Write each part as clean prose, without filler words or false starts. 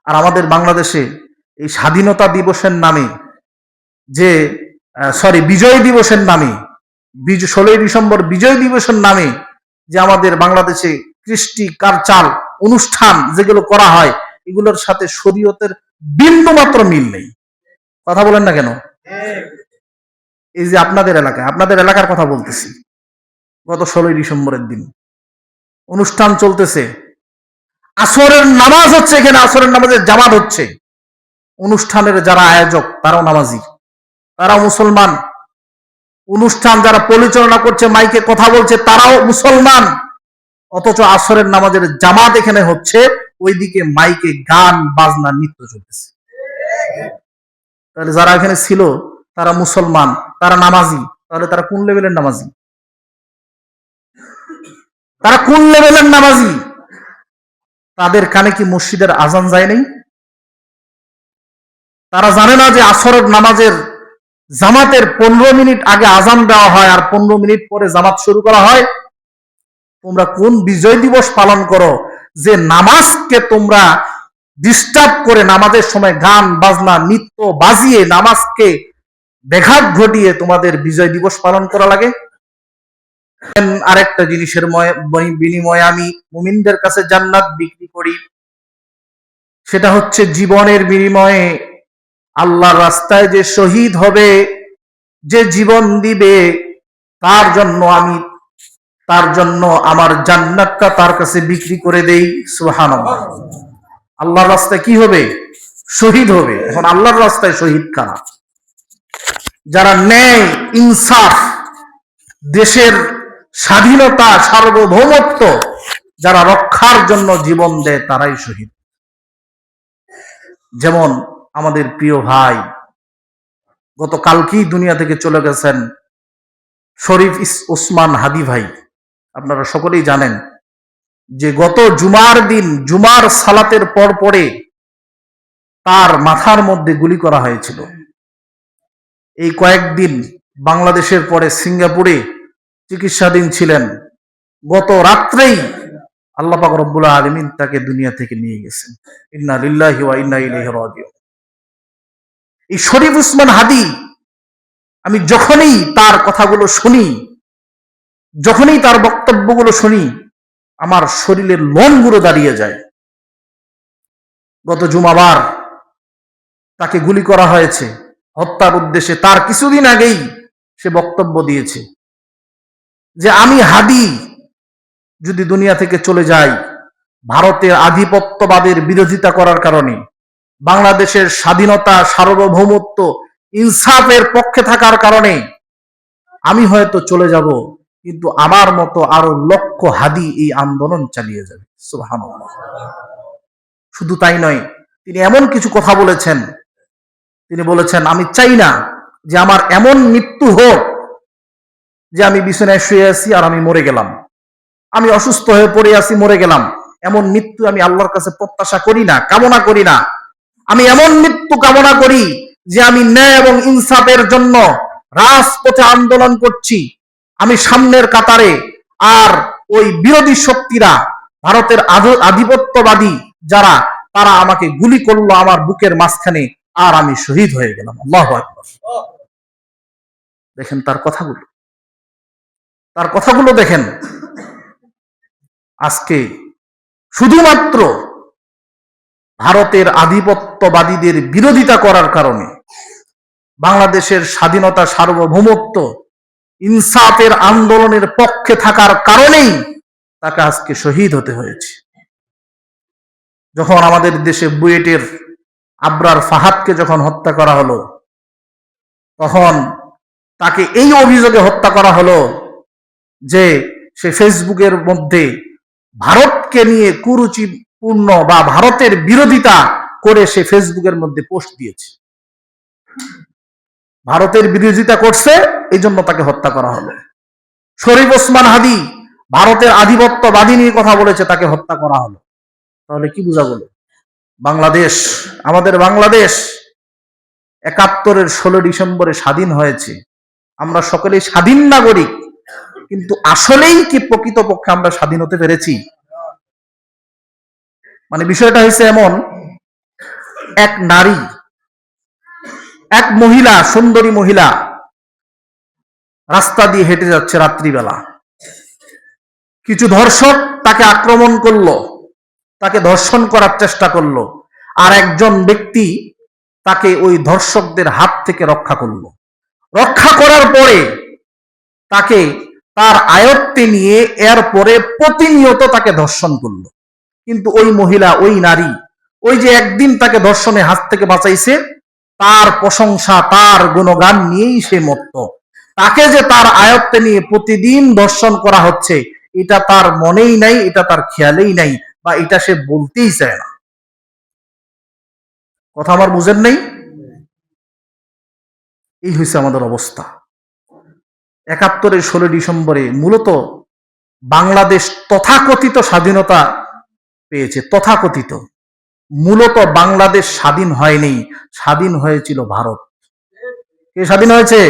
আর আমাদের বাংলাদেশে এই স্বাধীনতা দিবসের নামে যে বিজয় দিবসের নামে 16ই ডিসেম্বর বিজয় দিবসের নামে যে আমাদের বাংলাদেশে কৃষ্টি কালচার অনুষ্ঠান যেগুলো করা হয় এগুলোর সাথে শরীয়তের বিন্দু মাত্র মিল নেই। কথা বলেন না কেন? এই যে আপনাদের এলাকার কথা বলতেছি, গত 16ই ডিসেম্বরের দিন অনুষ্ঠান চলতেছে, আসরের নামাজ হচ্ছে, এখানে আসরের নামাজের জামাত হচ্ছে, অনুষ্ঠানের যারা আয়োজক তারাও নামাজি, তারাও মুসলমান, অনুষ্ঠান যারা পরিচালনা করছে মাইকে কথা বলছে তারাও মুসলমান, অথচ আসরের নামাজের জামাত এখানে হচ্ছে, ওইদিকে মাইকে গান বাজনা নৃত্য চলতেছে। তাহলে যারা এখানে ছিল তারা মুসলমান, তারা নামাজি, তাহলে তারা কোন লেভেলের নামাজি? তারা কোন লেভেলের নামাজি? তাদের কানে কি মসজিদের আজান যায় নাই? তারা জানে না যে আসরের নামাজের জামাতের 15 মিনিট আগে আজান দেওয়া হয় আর 15 মিনিট পরে জামাত শুরু করা হয়? তোমরা কোন বিজয় দিবস পালন করো যে নামাজকে তোমরা ডিস্টার্ব করে নামাজের সময় গান বাজনা নৃত্য বাজিয়ে নামাজকে ব্যাঘাত ঘটিয়ে তোমাদের বিজয় দিবস পালন করা লাগে? আরেকটা জিনিসের বিনিময়ে আমি মুমিনদের কাছে জান্নাত বিক্রি করি, সেটা হচ্ছে জীবনের বিনিময়ে আল্লাহর রাস্তায় যে শহীদ হবে, যে জীবন দিবে, তার জন্য আমার জান্নাতটা তার কাছে বিক্রি করে দেই। সুবহানাল্লাহ। আল্লাহর রাস্তায় কি হবে? শহীদ হবে। এখন আল্লাহর রাস্তায় শহীদ কারা? যারা ন্যায় ইনসাফ, দেশের স্বাধীনতা সার্বভৌমত্ব যারা রক্ষার জন্য জীবন দেয় তারাই শহীদ। যেমন আমাদের প্রিয় ভাই গতকালকেই দুনিয়া থেকে চলে গেছেন শরীফ ওসমান হাদি ভাই। আপনারা সকলেই জানেন যে গত জুমার দিন জুমার সালাতের পরে তার মাথার মধ্যে গুলি করা হয়েছিল। এই কয়েকদিন বাংলাদেশের পরে সিঙ্গাপুরে চিকিৎসাধীন ছিলেন। গত রাত্রেই আল্লাহ পাক রব্বুল আলামিন তাকে দুনিয়া থেকে নিয়ে গেছেন। ইন্না লিল্লাহি ওয়া ইন্না ইলাইহি রাজিউন। এই শরীফ ওসমান হাদি, আমি যখনই তার কথাগুলো শুনি, যখনই তার বক্তব্যগুলো শুনি, আমার শরীরের লোমগুলো দাঁড়িয়ে যায়। গত জুমাবার তাকে গুলি করা হয়েছে হত্যার উদ্দেশ্যে। তার কিছুদিন আগেই সে বক্তব্য দিয়েছে যে আমি হাদি যদি দুনিয়া থেকে চলে যাই, ভারতের আধিপত্যবাদের বিরোধিতা করার কারণে, বাংলাদেশের স্বাধীনতা সার্বভৌমত্ব ইনসাফের পক্ষে থাকার কারণে আমি হয়তো চলে যাব, কিন্তু আমার মতো আরো লক্ষ হাদি এই আন্দোলন চালিয়ে যাবে। সুবহানাল্লাহ। শুধু তাই নয়, তিনি এমন কিছু কথা বলেছেন, তিনি বলেছেন আমি চাই না যে আমার এমন মৃত্যু হোক যে আমি বিছানায় শুয়ে আছি আর আমি মরে গেলাম, আমি অসুস্থ হয়ে পড়ে আছি মরে গেলাম। এমন মৃত্যু আমি আল্লাহর কাছে প্রত্যাশা করি না, কামনা করি না। আমি এমন মৃত্যু কামনা করি যে আমি ন্যায় এবং ইনসাফের জন্য রাজপথে আন্দোলন করছি, আমি সামনের কাতারে, আর ওই বিরোধী শক্তিরা, ভারতের আধিপত্যবাদী যারা, তারা আমাকে গুলি করলো আমার বুকের মাঝখানে আর আমি শহীদ হয়ে গেলাম। আল্লাহু আকবার। দেখেন তার কথাগুলো দেখেন। আজকে শুধুমাত্র ভারতের আধিপত্যবাদীদের বিরোধিতা করার কারণে, বাংলাদেশের স্বাধীনতা সার্বভৌমত্ব ইনসাফের আন্দোলনের পক্ষে থাকার কারণেই তাকে আজকে শহীদ হতে হয়েছে। যখন আমাদের দেশে বুয়েটের আবরার ফাহাদকে যখন হত্যা করা হলো, তখন তাকে এই অভিযোগে হত্যা করা হলো যে সে ফেসবুকের মধ্যে ভারতকে নিয়ে কুরুচিপূর্ণ বা ভারতের বিরোধিতা করে সে ফেসবুকের মধ্যে পোস্ট দিয়েছে। ভারতের বিরোধিতা করছে, এই জন্য তাকে হত্যা করা হলো। শরীফ ওসমান হাদি ভারতের আধিপত্যবাদী নিয়ে কথা বলেছে, তাকে হত্যা করা হলো। তাহলে কি বোঝা গেল? বাংলাদেশ, আমাদের বাংলাদেশ 71-এর 16 ডিসেম্বরে স্বাধীন হয়েছে। আমরা সকলেই স্বাধীন নাগরিক, কিন্তু আসলেই কি প্রকৃতপক্ষে আমরা স্বাধীন হতে পেরেছি? মানে বিষয়টা হয়েছে এমন এক নারী, এক মহিলা, সুন্দরী মহিলা রাস্তা দিয়ে হেঁটে যাচ্ছে রাত্রিবেলা। কিছু ধর্ষক তাকে আক্রমণ করলো, তাকে ধর্ষণ করার চেষ্টা করলো, আর একজন ব্যক্তি তাকে ওই ধর্ষকদের হাত থেকে রক্ষা করলো। রক্ষা করার পরে তাকে তার আয়ত্তে নিয়ে এরপরে প্রতিনিয়ত তাকে ধর্ষণ করলো। কিন্তু ওই মহিলা, ওই নারী, ওই যে একদিন তাকে ধর্ষণের হাত থেকে বাঁচাইছে, তার প্রশংসা, তার গুণগান নিয়েই সে মত্ত। তাকে যে তার আয়ত্তে নিয়ে প্রতিদিন ধর্ষণ করা হচ্ছে, এটা তার মনেই নাই, এটা তার খেয়ালেই নাই, বা এটা সে বলতেই চায় না। কথা আমার বুঝেন নাই? এই হয়েছে আমাদের অবস্থা। ৭১-এর ১৬ ডিসেম্বরে মূলত বাংলাদেশ তথাকথিত স্বাধীনতা পেয়েছে। তথাকথিত, মূলত বাংলাদেশ স্বাধীন হয়নি, স্বাধীন হয়েছিল ভারত। কে স্বাধীন হয়েছে?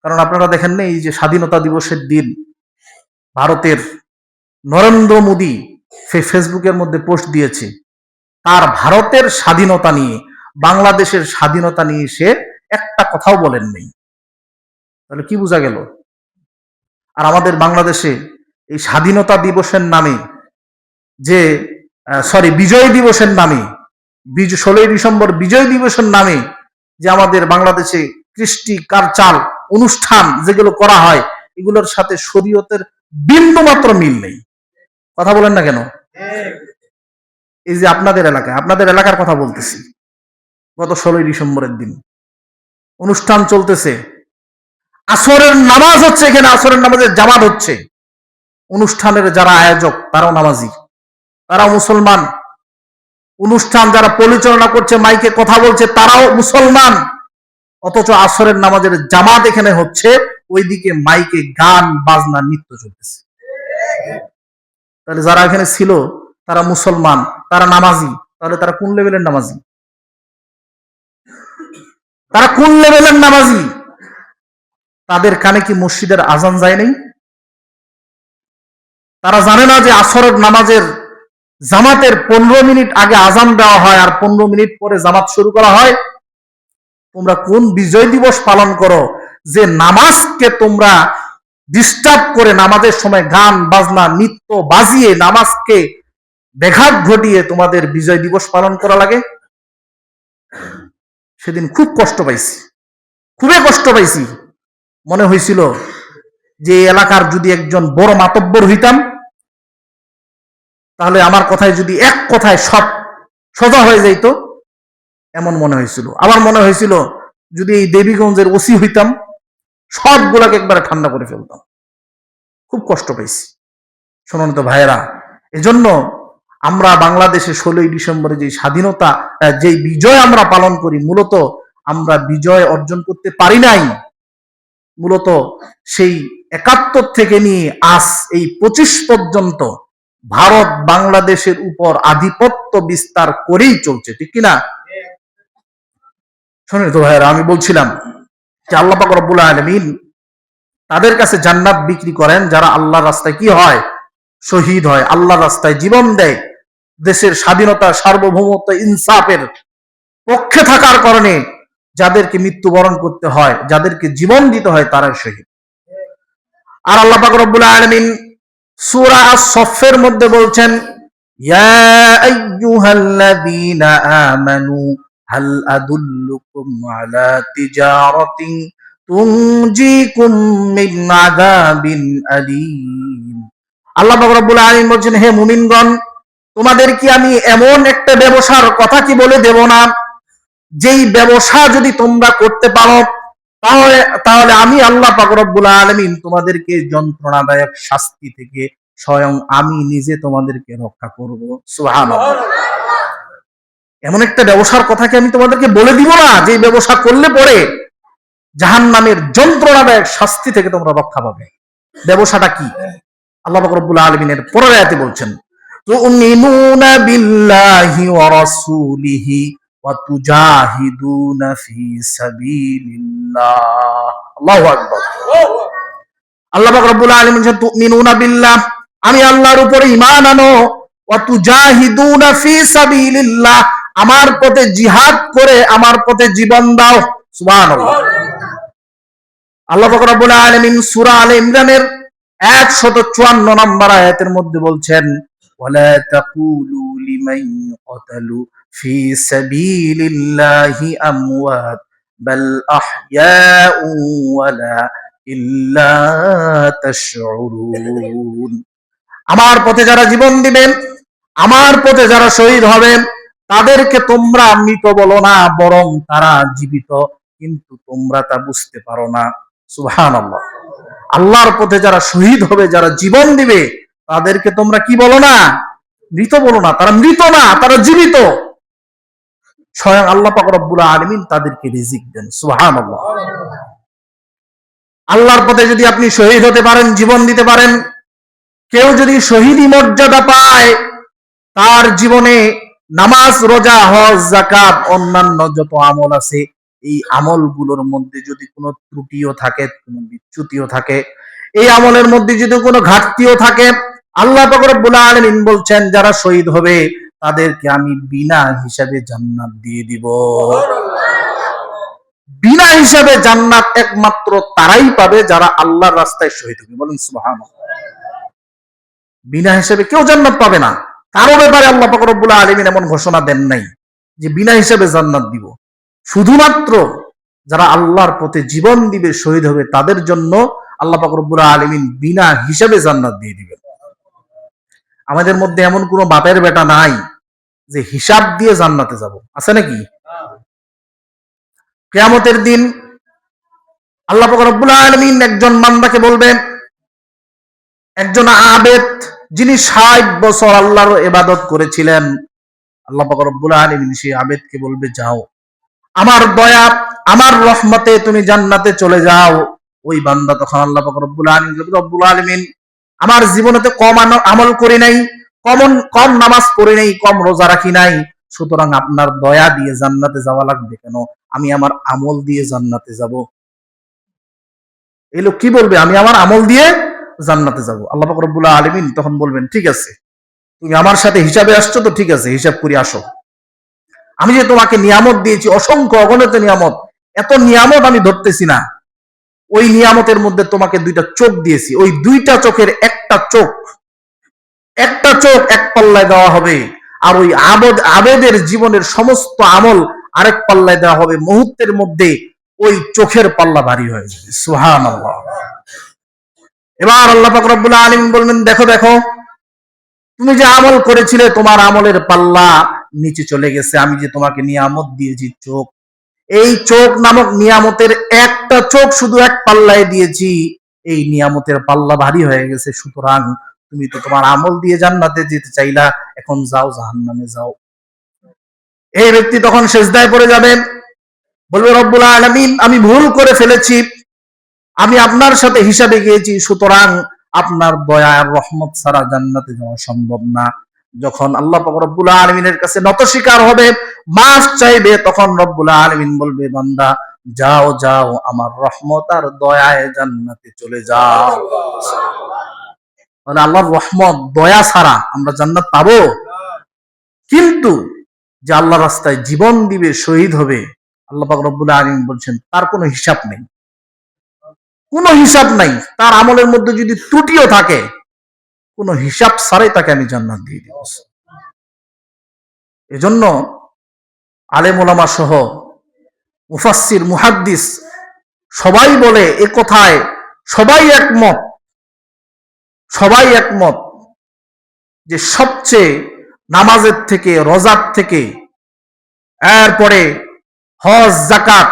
কারণ আপনারা দেখেন না, এই যে স্বাধীনতা দিবসের দিন ভারতের নরেন্দ্র মোদী ফেসবুকের মধ্যে পোস্ট দিয়েছে, তার ভারতের স্বাধীনতা নিয়ে, বাংলাদেশের স্বাধীনতা নিয়ে সে একটা কথাও বলেন নাই। তাহলে কি বোঝা গেল? আর আমাদের বাংলাদেশে এই স্বাধীনতা দিবসের নামে যে বিজয় দিবসের নামে, 16 ডিসেম্বর বিজয় দিবসের নামে যে আমাদের বাংলাদেশে কৃষ্টি কালচার অনুষ্ঠান যেগুলো করা হয়, এগুলোর সাথে শরীয়তের বিন্দু মাত্র মিল নেই। কথা বলেন না কেন? এই যে আপনাদের এলাকায়, আপনাদের এলাকার কথা বলতেছি, গত 16 ডিসেম্বরের দিন অনুষ্ঠান চলতেছে, আসরের নামাজ হচ্ছে, এখানে আসরের নামাজের জামাত হচ্ছে, অনুষ্ঠানের যারা আয়োজক তারাও নামাজি, তারাও মুসলমান, অনুষ্ঠান যারা পরিচালনা করছে, মাইকে কথা বলছে, তারাও মুসলমান, অথচ আসরের নামাজের জামাত এখানে হচ্ছে, ওইদিকে মাইকে গান বাজনা নৃত্য চলতেছে। তাহলে যারা এখানে ছিল তারা মুসলমান, তারা নামাজি, তাহলে তারা কোন লেভেলের নামাজি? তারা কোন লেভেলের নামাজি? তাদের কানে কি মসজিদের আজান যায় নাই? তারা জানে না যে আসরের নামাজের জামাতের 15 মিনিট আগে আজান দেওয়া হয় আর 15 মিনিট পরে জামাত শুরু করা হয়? তোমরা কোন বিজয় দিবস পালন করো যে নামাজকে তোমরা ডিস্টার্ব করে, নামাজের সময় গান বাজনা নৃত্য বাজিয়ে নামাজকে ব্যাঘাত ঘটিয়ে তোমাদের বিজয় দিবস পালন করা লাগে? সেদিন খুব কষ্ট পাইছি, খুবই কষ্ট পাইছি। মনে হয়েছিল যে এলাকার যদি একজন বড় মাতব্বর হইতাম, তাহলে আমার কথায় যদি এক কথায় সব সোজা হয়ে যাইতো, এমন মনে হয়েছিল। আবার মনে হয়েছিল যদি এই দেবীগঞ্জের ওসি হইতাম, সবগুলাকে একবারে ঠান্ডা করে ফেলতাম। খুব কষ্ট পাইছি। শুনুন তো ভাইয়েরা, এজন্য আমরা বাংলাদেশে 16 ডিসেম্বরে যে স্বাধীনতা, যে বিজয় আমরা পালন করি, মূলত আমরা বিজয় অর্জন করতে পারি নাই। মূলত সেই ৭১ থেকে নিয়ে আজ এই 25 পর্যন্ত ভারত বাংলাদেশের উপর আধিপত্য বিস্তার করেই চলছে, ঠিক কিনা? শুনুন তো ভাইয়েরা, আমি বলছিলাম যে আল্লাহ পাক রব্বুল আলামিন তাদের কাছে জান্নাত বিক্রি করেন যারা আল্লাহর রাস্তায় কি হয়? শহীদ হয়, আল্লাহর রাস্তায় জীবন দেয়। দেশের স্বাধীনতা, সার্বভৌমত্ব, ইনসাফের পক্ষে থাকার কারণে যাদেরকে মৃত্যুবরণ করতে হয়, যাদেরকে জীবন দিতে হয়, তারাই শহীদ। আর আল্লাহ পাক রব্বুল আলামিন সূরা আস-সফের মধ্যে বলছেন, ইয়া আইয়ুহাল্লাযীনা আমানু হাল আদুল্লুকুম আলা তিজারাতিন তুনজিকুম মিন আযাবিন আলীম। আল্লাহ পাক রব্বুল আলামিন বলছেন, হে মুমিনগণ, তোমাদের কি আমি এমন একটা ব্যবসার কথা কি বলে দেব না, যেই ব্যবসা যদি তোমরা করতে পারো, তাহলে আমি আল্লাহ পাক রব্বুল আলামিন তোমাদেরকে যন্ত্রণাদায়ক শাস্তি থেকে স্বয়ং আমি নিজে তোমাদেরকে রক্ষা করব। সুবহানাল্লাহ। এমন একটা ব্যবসার কথা কি আমি তোমাদেরকে বলে দিব না, যে ব্যবসা করলে পরে জাহান্নামের যন্ত্রণাদায়ক শাস্তি থেকে তোমরা রক্ষা পাবে? ব্যবসাটা কি? আল্লাহ পাক রব্বুল আলামিনের পরের আয়াতে বলছেন, তুমিনুনা বিল্লাহি ওয়া রাসূলিহি ওয়া তুজাহিদুনা ফি সাবিলিল্লাহ। আল্লাহু আকবার। আল্লাহ পাক রব্বুল আলামিন বলেন, তুমিনুনা বিল্লাহ, আমি আল্লাহর উপরে ঈমান আনো, ওয়া তুজাহিদুনা ফি সাবিলিল্লাহ, আমার পথে জিহাদ করে আমার পথে জীবন দাও। সুবহানাল্লাহ। আল্লাহ পাক রব্বুল আলামিন সূরা আলে ইমরানের 154 নম্বর আয়াতের মধ্যে বলছেন, ওয়ালা তাকুলু লিমান ইউকতালু ফি সাবিলিল্লাহি আমওয়াত বাল আহইয়াউ ওয়ালা ইল্লা তাশউরুন। আমার পথে যারা জীবন দিবেন, আমার পথে যারা শহীদ হবেন, তাদেরকে তোমরা মৃত বলো না, বরং তারা জীবিত, কিন্তু তোমরা তা বুঝতে পারো না। সুবহানাল্লাহ। আল্লাহর পথে যারা শহীদ হবে, যারা জীবন দিবে, তাদেরকে তোমরা কি বলো না? মৃত বলো না। তারা মৃত না, তারা জীবিত। স্বয়ং আল্লাহ পাক রব্বুল আলামিন তাদেরকে রিজিক দেন। সুবহানাল্লাহ। আল্লাহর পথে যদি আপনি শহীদ হতে পারেন, জীবন দিতে পারেন, কেউ যদি শহীদি মর্যাদা পায়, তার জীবনে নামাজ, রোজা, হজ, যাকাত, অন্যান্য যত আমল আছে, এই আমলগুলোর মধ্যে যদি কোনো ত্রুটিও থাকে, কোনো বিচ্যুতিও থাকে, এই আমলের মধ্যে যদি কোনো ঘাটতিও থাকে, আল্লাহ পাক রব্বুল আলামিন বলছেন যারা শহীদ হবে তাদেরকে আমি বিনা হিসাবে জান্নাত দিয়ে দিব। বিনা হিসাবে জান্নাত একমাত্র তারাই পাবে যারা আল্লাহর রাস্তায় শহীদ হবে। বলেন সুবহানাল্লাহ। বিনা হিসাবে কেউ জান্নাত পাবে না। কারো ব্যাপারে আল্লাহ পাক রব্বুল আলামিন এমন ঘোষণা দেন নাই যে বিনা হিসাবে জান্নাত দিব। শুধুমাত্র যারা আল্লাহর পথে জীবন দিবে, শহীদ হবে, তাদের জন্য আল্লাহ পাক রব্বুল আলামিন বিনা হিসাবে জান্নাত দিয়ে দিবেন। আমাদের মধ্যে এমন কোন বাপের বেটা নাই যে হিসাব দিয়ে জান্নাতে যাব, আছে নাকি? কিয়ামতের দিন আল্লাহ পাক রব্বুল আলামিন একজন বান্দাকে বলবেন, একজন আবেদ যিনি 60 বছর আল্লাহর ইবাদত করেছিলেন, আল্লাহ পাক রব্বুল আলামিন সেই আবেদকে বলবে, যাও আমার দয়া, আমার রহমতে তুমি জান্নাতে চলে যাও। ওই বান্দা তখন আল্লাহ পাক রব্বুল আলামিন আমার জীবনেতে কম আমল করি নাই, কম নামাজ পড়ি নাই, কম রোজা রাখি নাই, সুতরাং আপনার দয়া দিয়ে জান্নাতে যাওয়া লাগবে কেন? আমি আমার আমল দিয়ে জান্নাতে যাব। এই লোক কি বলবে? আমি আমার আমল দিয়ে জান্নাতে যাব। আল্লাহ পাক রব্বুল আলামিন তখন বলবেন, ঠিক আছে, তুমি আমার সাথে হিসাবে আসছো তো, ঠিক আছে, হিসাব করে আসো। আমি যে তোমাকে নিয়ামত দিয়েছি, অসংখ্য অগণিত নিয়ামত, এত নিয়ামত আমি ধরতেছি না। ওই নিয়ামতের মধ্যে তোমাকে 2টা চোখ দিয়েছি, ওই 2টা চোখের একটা চোখ এক পাল্লায় দেওয়া হবে, আর ওই আবেদের জীবনের সমস্ত আমল আরেক পাল্লায় দেওয়া হবে। মুহূর্তের মধ্যে ওই চোখের পাল্লা ভারী হয়ে যাবে। সুবহানাল্লাহ। এবার আল্লাহ পাক রব্বুল আলামিন বলবেন, দেখো দেখো, তুমি যে আমল করেছিলে তোমার আমলের পাল্লা নিচে চলে গেছে। আমি যে তোমাকে নিয়ামত দিয়েছি চোখ, এই চোখ নামক নিয়ামতের একটা চোখ শুধু এক পাল্লায় দিয়েছি, এই নিয়ামতের পাল্লা ভারী হয়ে গেছে। সুতরাং তুমি তো তোমার আমল দিয়ে জান্নাতে যেতে চাইলা, এখন যাও, জাহান্নামে যাও। এই ব্যক্তি তখন সিজদায় পড়ে যাবেন, বলবে, রব্বুল আলামিন আমি ভুল করে ফেলেছি, আমি আপনার সাথে হিসাবে গিয়েছি, সুতরাং আপনার দয়া আর রহমত ছাড়া জান্নাতে যাওয়া সম্ভব না। যখন আল্লাহ পাক রব্বুল আলামিনের কাছে নত স্বীকার হবে, মাফ চাইবে, তখন রব্বুল আলামিন বলবে, বান্দা যাও যাও, আমার রহমত আর দয়ায় জান্নাতে চলে যাও। মানে আল্লাহর রহমত, দয়া ছাড়া আমরা জান্নাত পাবো? কিন্তু যে আল্লাহর রাস্তায় জীবন দিবে, শহীদ হবে, আল্লাহ পাক রব্বুল আলামিন বলছেন তার কোনো হিসাব নেই, কোনো হিসাব নাই। তার আমলের মধ্যে যদি ত্রুটিও থাকে, কোনো হিসাব ছাড়াই তাকে আমি জান্নাত দিয়ে দিব। এজন্য আলেম ওলামা সহ মুফাসসির, মুহাদ্দিস সবাই বলে, এ কথায় সবাই একমত যে সবচেয়ে নামাজের থেকে, রোজার থেকে, এরপরে হজ, যাকাত,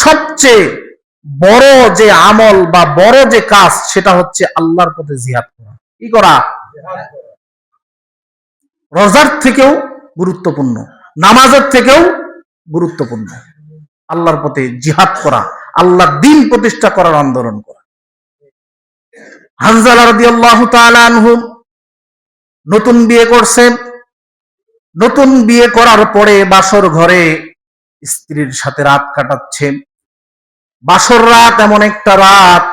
সবচেয়ে বড় যে আমল বা বড় যে কাজ, সেটা হচ্ছে আল্লাহর পথে জিহাদ করা। কি করা? রোজার থেকেও গুরুত্বপূর্ণ, নামাজের থেকেও গুরুত্বপূর্ণ আল্লাহর পথে জিহাদ করা, আল্লাহর দ্বীন প্রতিষ্ঠা করার আন্দোলন করা। হানজালা রাদিয়াল্লাহু তাআলা আনহু নতুন বিয়ে করছেন। নতুন বিয়ে করার পরে বাসর ঘরে স্ত্রীর সাথে রাত কাটাচ্ছেন। বাসর রাত এমন একটা রাত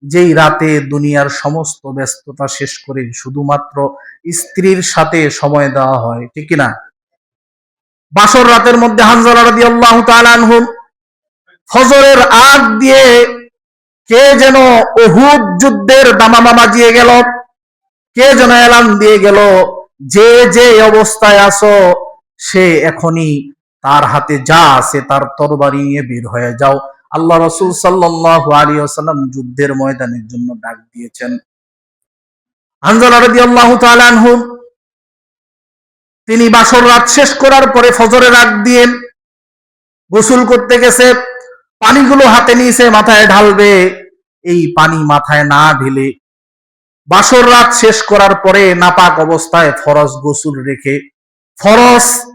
যেই রাতে দুনিয়ার সমস্ত ব্যস্ততা শেষ করে শুধুমাত্র স্ত্রীর সাথে সময় দেওয়া হয়, ঠিক কিনা? বাসর রাতের মধ্যে হানজালা রাদিয়াল্লাহু তাআলা আনহু ফজরের আগ দিয়ে কে যেন উহুদ যুদ্ধের দামামা বাজিয়ে গেল, কে যেন এলান দিয়ে গেল, যে যে অবস্থায় আছো সে এখনই তার হাতে যা আছে তার তরবারি নিয়ে বের হয়ে যাও। আল্লাহ রাসূল সাল্লাল্লাহু আলাইহি ওয়াসাল্লাম যুদ্ধের ময়দানের জন্য ডাক দিয়েছেন। হানজালা রাদিয়াল্লাহু তাআলা আনহু তিনি বাসর রাত শেষ করার পরে ফজরের আগ দিয়ে গোসল করতে গেছে, পানিগুলো হাতে নিয়েছে মাথায় ঢালবে, এই পানি মাথায় না ঢেলে বাসর রাত শেষ করার পরে নাপাক অবস্থায় ফরজ গোসল রেখে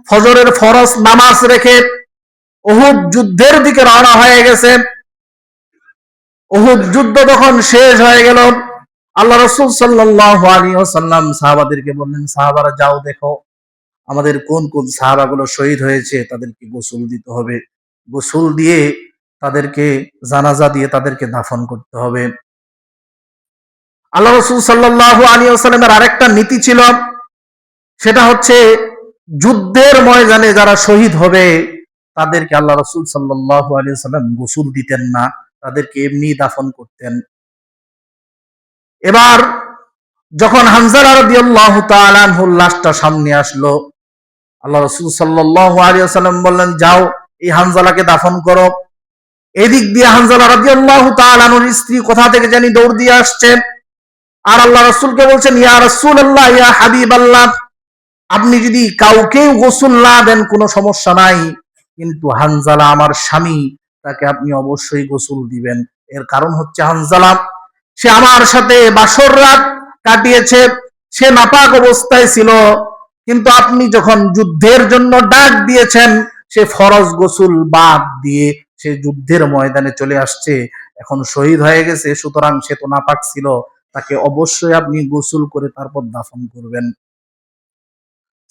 ফজরের ফরজ নামাজ রেখে উহুদ যুদ্ধের দিকে রওনা হয়ে গেছে। উহুদ যুদ্ধ যখন শেষ হয়ে গেল, আল্লাহ রাসূল সাল্লাল্লাহু আলাইহি ওয়াসাল্লাম সাহাবাদেরকে বললেন, সাহাবারা যাও দেখো আমাদের কোন কোন সাহাবাগুলো শহীদ হয়েছে, তাদেরকে গোসল দিতে হবে, গোসল দিয়ে তাদেরকে জানাজা দিয়ে তাদেরকে দাফন করতে হবে। আল্লাহ রাসূল সাল্লাল্লাহু আলাইহি ওয়াসাল্লামের আরেকটা নীতি ছিল, সেটা হচ্ছে যুদ্ধের ময়দানে যারা শহীদ হবে তাদেরকে আল্লাহ রাসূল সাল্লাল্লাহু আলাইহি ওয়াসাল্লাম গোসল দিতেন না, তাদেরকে এমনি দাফন করতেন। এবার যখন হানজালা রাদিয়াল্লাহু তাআলা আনহুর লাশটা সামনে আসলো, আল্লাহ রাসূল সাল্লাল্লাহু আলাইহি ওয়াসাল্লাম বললেন, যাও এই হানজালাকে দাফন করো। এদিক দিয়ে হানজালা রাদিয়াল্লাহু তাআলা আনহুর স্ত্রী কোথা থেকে জানি দৌড় দিয়ে আসছে, আর আল্লাহ রাসূলকে বলছেন, ইয়া রাসূলুল্লাহ, ইয়া হাবিবাল্লাহ, আপনি যদি কাউকে গোসল না দেন কোনো সমস্যা নাই, কিন্তু হানজালা আমার স্বামী, তাকে আপনি অবশ্যই গোসল দিবেন। এর কারণ হচ্ছে হানজালা সে আমার সাথে বাসর রাত কাটিয়েছে, সে নাপাক অবস্থায় ছিল, কিন্তু আপনি যখন যুদ্ধের জন্য ডাক দিয়েছেন সে ফরজ গোসল বাদ দিয়ে সে যুদ্ধের ময়দানে চলে আসছে, এখন শহীদ হয়ে গেছে, সুতরাং সে তো নাপাক ছিল, তাকে অবশ্যই আপনি গোসল করে তারপর দাফন করবেন।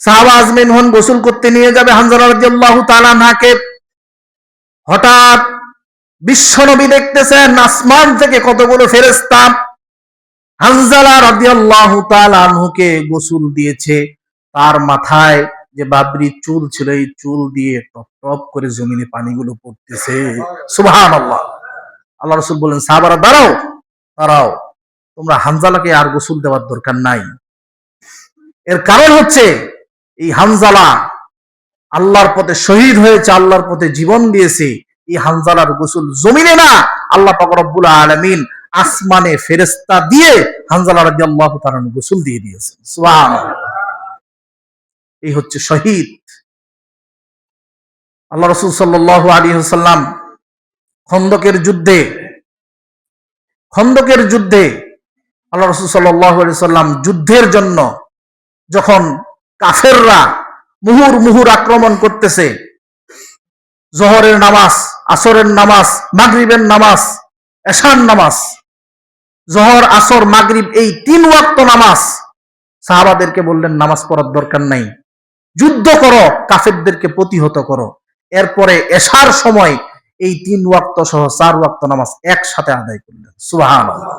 সাহাবা আজমিন হন, গোসল করতে নিয়ে যাবে হানজালা রাদিয়াল্লাহু তাআলা আনহাকে। হঠাৎ বিশ্বনবী দেখতেছেন আসমান থেকে কতগুলো ফেরেশতা হানজালা রাদিয়াল্লাহু তাআলা আনহুকে গোসল দিয়েছে। তার মাথায় যে বাবরি চুল ছিল, এই চুল দিয়ে টপ টপ করে জমিনে পানিগুলো পড়তেছে। সুবহানাল্লাহ। আল্লাহ রাসূল বলেন, সাহাবারা দাঁড়াও দাঁড়াও, তোমরা হানজালাকে আর গোসল দেওয়ার দরকার নাই। এর কারণ হচ্ছে এই হানজালা আল্লাহর পথে শহীদ হয়েছে, আল্লাহর পথে জীবন দিয়েছে। এই হানজালার গোসল জমিনে না, আল্লাহ পাক রব্বুল আলামিন আসমানে ফেরেশতা দিয়ে হানজালা রাদিয়াল্লাহু তাআলা গোসল দিয়ে দিয়েছেন। সুবহানাল্লাহ। এই হচ্ছে শহীদ। আল্লাহ রাসূল সাল্লাল্লাহু আলাইহি ওয়াসাল্লাম খন্দকের যুদ্ধে আল্লাহ রাসূল সাল্লাল্লাহু আলাইহি ওয়াসাল্লাম যুদ্ধের জন্য যখন কাফেররা মুহুর আক্রমণ করতেছে, জোহরের নামাজ, আসরের নামাজ, মাগরিবের নামাজ, এশার নামাজ, জোহর আসর মাগরিব এই 3 ওয়াক্ত নামাজ, সাহাবাদেরকে বললেন নামাজ পড়ার দরকার নাই, যুদ্ধ করো, কাফেরদেরকে প্রতিহত করো। এরপরে এশার সময় এই 3 ওয়াক্ত সহ 4 ওয়াক্ত নামাজ একসাথে আদায় করলেন। সুবহানাল্লাহ।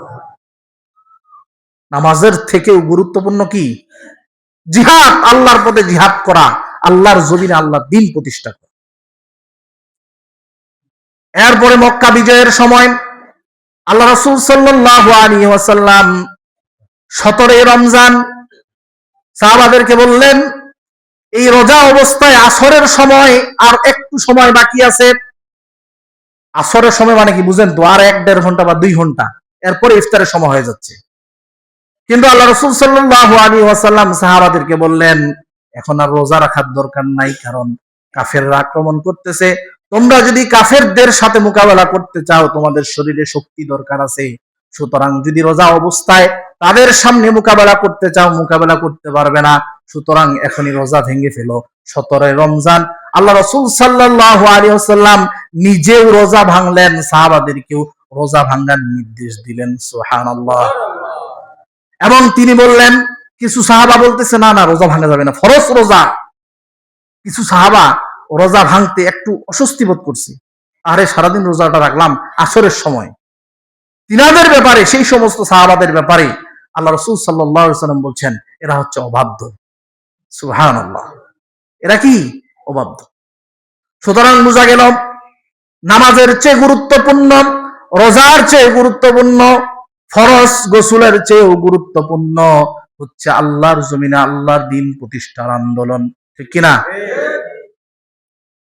নামাজের থেকেও গুরুত্বপূর্ণ কি? জিহাদ, আল্লাহর পথে জিহাদ করা, আল্লাহর জমিনে আল্লাহর দ্বীন প্রতিষ্ঠা করা। এরপরে মক্কা বিজয়ের সময় আল্লাহ রাসূল সাল্লাল্লাহু আলাইহি ওয়াসাল্লাম 17 রমজান সাহাবাদেরকে বললেন, এই রোজা অবস্থায় আসরের সময় আর একটু সময় বাকি আছে। আসরের সময় মানে কি বুঝেন তো? আর 1-1.5 ঘন্টা বা 2 ঘন্টা, এরপরে ইফতারের সময় হয়ে যাচ্ছে। কিন্তু আল্লাহ রাসূল সাল্লাল্লাহু আলাইহি ওয়াসাল্লাম সাহাবাদেরকে বললেন, এখন আর রোজা রাখার দরকার নাই, কারণ কাফেররা আক্রমণ করতেছে। তোমরা যদি কাফেরদের সাথে মোকাবেলা করতে চাও, তোমাদের শরীরে শক্তি দরকার আছে, সুতরাং যদি রোজা অবস্থায় তাদের সামনে মোকাবেলা করতে চাও, মোকাবেলা করতে পারবে না, সুতরাং এখনই রোজা ভেঙে ফেলো। 17 রমজান আল্লাহ রাসূল সাল্লাল্লাহু আলাইহি ওয়াসাল্লাম নিজেও রোজা ভাঙলেন, সাহাবাদেরকেও রোজা ভাঙার নির্দেশ দিলেন। সুবহানাল্লাহ। এবং তিনি বললেন, কিছু সাহাবা বলতেছে না না রোজা ভাঙা যাবে না, ফরজ রোজা। কিছু সাহাবা রোজা ভাঙতে একটু অস্বস্তি বোধ করছে, আরে সারাদিন রোজাটা রাখলাম আসরের সময়, তিনাদের ব্যাপারে, সেই সমস্ত সাহাবাদের ব্যাপারে আল্লাহ রাসূল সাল্লাল্লাহু আলাইহি ওয়াসাল্লাম বলছেন এরা হচ্ছে অবাধ্য। সুবহানাল্লাহ, এরা কি অবাধ্য। সুতরাং বোঝা গেল নামাজের চেয়ে গুরুত্বপূর্ণ, রোজার চেয়ে গুরুত্বপূর্ণ, ফরজ গোসলের চেয়েও গুরুত্বপূর্ণ হচ্ছে আল্লাহর জমিনে আল্লাহর দ্বীন প্রতিষ্ঠার আন্দোলন, ঠিক কিনা?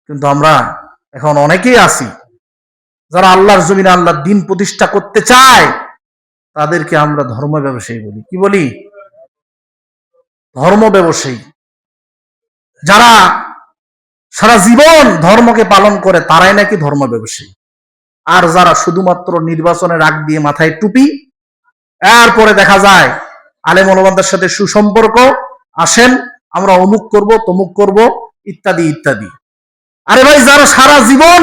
কিন্তু আমরা এখন অনেকেই আছি যারা আল্লাহর জমিনে আল্লাহর দ্বীন প্রতিষ্ঠা করতে চায়, তাদেরকে আমরা ধর্ম ব্যবসায়ী বলি। কি বলি? ধর্ম ব্যবসায়ী। যারা সারা জীবন ধর্মকে পালন করে তারাই নাকি ধর্ম ব্যবসায়ী। আর যারা শুধুমাত্র নির্বাচনের আগ দিয়ে মাথায় টুপি, এরপরে দেখা যায় আলেম ওলামাদের সাথে সুসম্পর্ক, আসেন আমরা অমুক করব তমুক করব ইত্যাদি ইত্যাদি। আরে ভাই, যারা সারা জীবন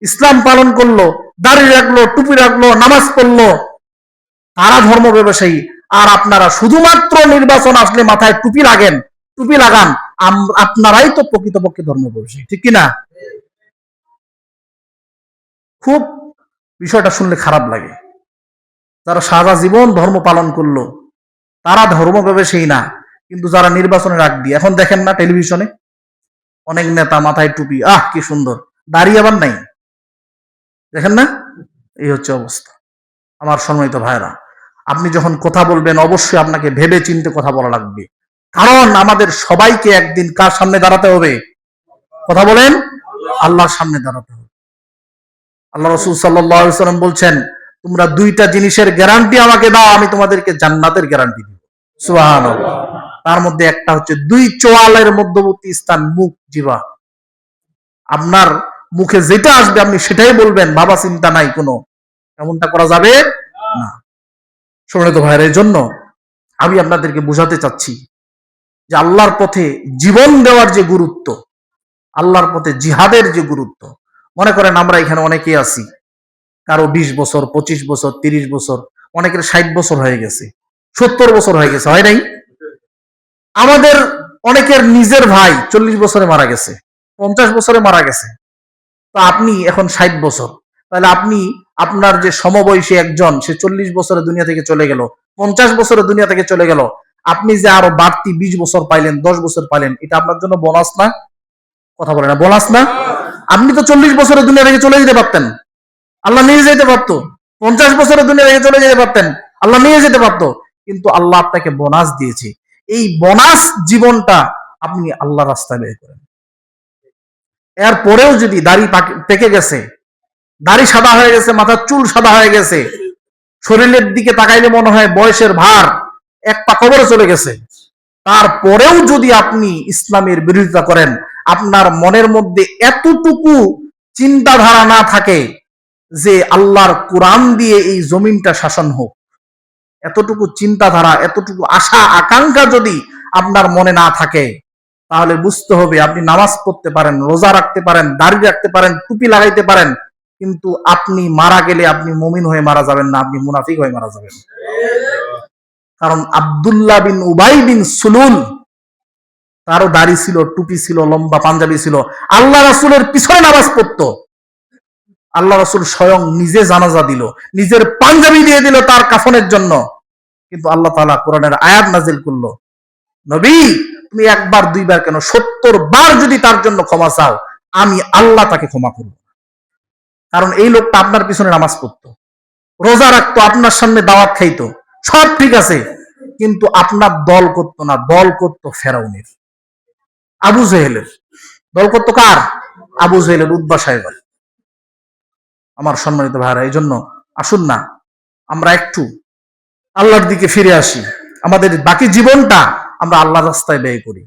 ইসলাম পালন করলো, দাড়ি রাখলো, টুপি রাখলো, নামাজ পড়লো, তারা ধর্ম ব্যবসায়ী। আর আপনারা শুধুমাত্র নির্বাচন আসলে মাথায় টুপি লাগান, আপনারাই তো প্রকৃতপক্ষে ধর্ম ব্যবসায়ী, ঠিক কিনা? খুব বিষয়টা শুনলে খারাপ লাগে। যারা সারা জীবন ধর্ম পালন করলো তারা ধর্ম ব্যবসায়ী না, কিন্তু যারা নির্বাচনের আগ দিয়ে, এখন দেখেন না টেলিভিশনে অনেক নেতা মাথায় টুপি, আহ কি সুন্দর, দাঁড়িয়ে আবার নাই, দেখেন না? এই হচ্ছে অবস্থা। আমার সম্মানিত ভাইরা, আপনি যখন কথা বলবেন অবশ্যই আপনাকে ভেবে চিন্তে কথা বলা লাগবে, কারণ আমাদের সবাইকে একদিন কার সামনে দাঁড়াতে হবে? কথা বলেন, আল্লাহর সামনে দাঁড়াতে হবে। আল্লাহ রাসূল সাল্লাল্লাহু আলাইহি ওয়াসাল্লাম বলছেন, তোমরা দুইটা জিনিসের গ্যারান্টি আমাকে দাও, আমি তোমাদেরকে জান্নাতের গ্যারান্টি দিব। সুবহানাল্লাহ। তার মধ্যে একটা হচ্ছে দুই চোয়ালের মধ্যবর্তী স্থান, মুখ, জিহ্বা। আপনার মুখে যেটা আসবে আপনি সেটাই বলবেন, বাবা চিন্তা নাই কোনো, এমনটা করা যাবে না। সম্মানিত ভাইরা, এই জন্য আমি আপনাদেরকে বোঝাতে চাচ্ছি যে আল্লাহর পথে জীবন দেওয়ার যে গুরুত্ব, আল্লাহর পথে জিহাদের যে গুরুত্ব। মনে করেন আমরা এখানে অনেকেই আছি, কারো 20 বছর, 25 বছর, 30 বছর, অনেকের 60 বছর হয়ে গেছে, 70 বছর হয়ে গেছে, হয় নাই? আমাদের অনেকের নিজের ভাই 40 বছরে মারা গেছে, 50 বছরে মারা গেছে। তো আপনি এখন 60 বছর, তাহলে আপনি আপনার যে সমবয়সী একজন, সে 40 বছরে দুনিয়া থেকে চলে গেল, 50 বছরে দুনিয়া থেকে চলে গেল, আপনি যে আরো বাড়তি 20 বছর পাইলেন, 10 বছর পাইলেন, এটা আপনার জন্য বোনাস না? কথা বলে না, বোনাস না? আপনি তো 40 বছরে দুনিয়া থেকে চলে যেতে পারতেন, আল্লাহ নিয়ে যেতে পারতো। 50 বছরে দুনিয়া থেকে চলে যেতে পারতেন, আল্লাহ নিয়ে যেতে পারতো। কিন্তু আল্লাহ আপনাকে বোনাস দিয়েছে, এই বোনাস জীবনটা আপনি আল্লাহ রাস্তায় ব্যয় করেন। এরপরেও যদি দাড়ি পেকে গেছে, দাড়ি সাদা হয়ে গেছে, মাথার চুল সাদা হয়ে গেছে, শরীরের দিকে তাকাইলে মনে হয় বয়সের ভার এক পা কবরে চলে গেছে, তারপরেও যদি আপনি ইসলামের বিরোধিতা করেন, আপনার মনের মধ্যে এতটুকু চিন্তাধারা না থাকে যে আল্লাহর কোরআন দিয়ে এই জমিনটা শাসন হোক, এতটুকু চিন্তাধারা, এতটুকু আশা আকাঙ্ক্ষা যদি আপনার মনে না থাকে, তাহলে বুঝতে হবে আপনি নামাজ পড়তে পারেন, রোজা রাখতে পারেন, দাড়ি রাখতে পারেন, টুপি লাগাইতে পারেন, কিন্তু আপনি মারা গেলে আপনি মুমিন হয়ে মারা যাবেন না, আপনি মুনাফিক হয়ে মারা যাবেন। কারণ আব্দুল্লাহ বিন উবাই বিন সুলুল, তারও দাড়ি ছিল, টুপি ছিল, লম্বা পাঞ্জাবি ছিল, আল্লাহ রাসূলের পিছনে নামাজ পড়তো, আল্লাহ রাসূল স্বয়ং নিজে জানাজা দিল, নিজের পাঞ্জাবি দিয়ে দিল তার কাফনের জন্য। কিন্তু আল্লাহ তাআলা কোরআনের আয়াত নাজিল করলো, নবী তুমি একবার দুইবার কেন 70 বার যদি তার জন্য ক্ষমা চাও, আমি আল্লাহ তাকে ক্ষমা করব। কারণ এই লোকটা আপনার পিছনে নামাজ পড়তো, রোজা রাখতো, আপনার সামনে দাওয়াত খাইতো, সব ঠিক আছে, কিন্তু আপনার দল করতো না, দল করতো ফেরাউনের, আবু জেহেলের দল করতো। কার? আবু জেহেলের, উতবা সাহেবের। আমার সম্মানিত ভাইরা, এই জন্য আসুন না আমরা একটু আল্লাহর দিকে ফিরে আসি, আমাদের বাকি জীবনটা আমরা আল্লাহর রাস্তায় ব্যয় করি।